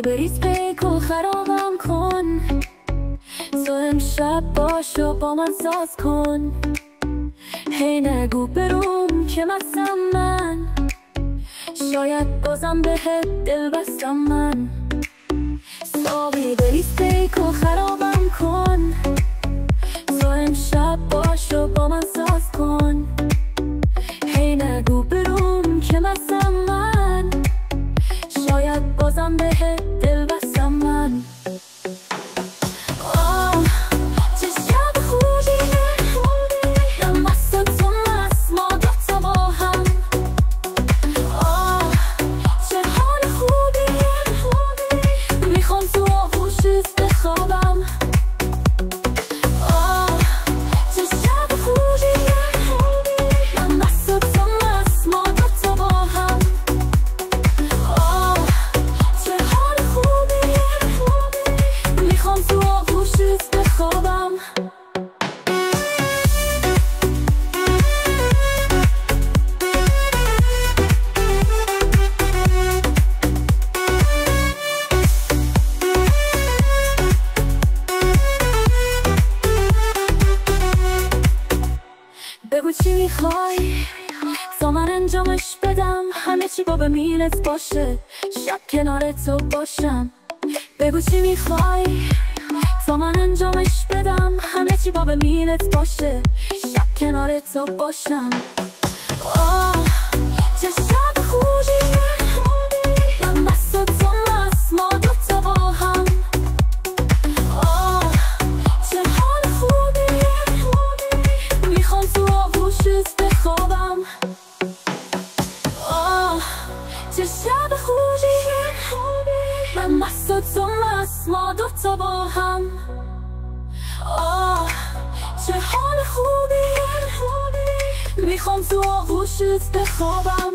صابی بریز پیک و خرابم کن، تو امشب باش و با من ساز کن. هی نگو بروم که مستم من، شاید بازم بهت دل بستم من. صابی بریز پیک و خرابم کن، تو امشب باش و با من ساز کن. هی نگو بروم که مستم من، شاید بازم بهت دل بستم من. چه شب خوبیه، من مست و تو مست، ما دوتا با هم. چه حال خوبیه، میخوام تو آغوشت بخوابم. چه شب خوبیه، من مست و تو مست، ما دوتا با هم. چه حال خوبیه، میخوام تو آغوشت بخوابم. بگو چی میخوای تا من انجامش بدم، همه چی با به میلت باشه، شب کنار تو باشم. بگو چی میخوای تا من انجامش بدم، همه چی با به میلت باشه، شب کنار تو باشم. چه شب خوبیه، من مست و تو مست، ما دوتا با هم. چه حال خوبیه، میخوام تو آغوشت بخوابم. چه شب خوبیه، من مست و تو مست، ما دوتا با هم. چه حال خوبیه، میخوام تو آغوشت بخوابم.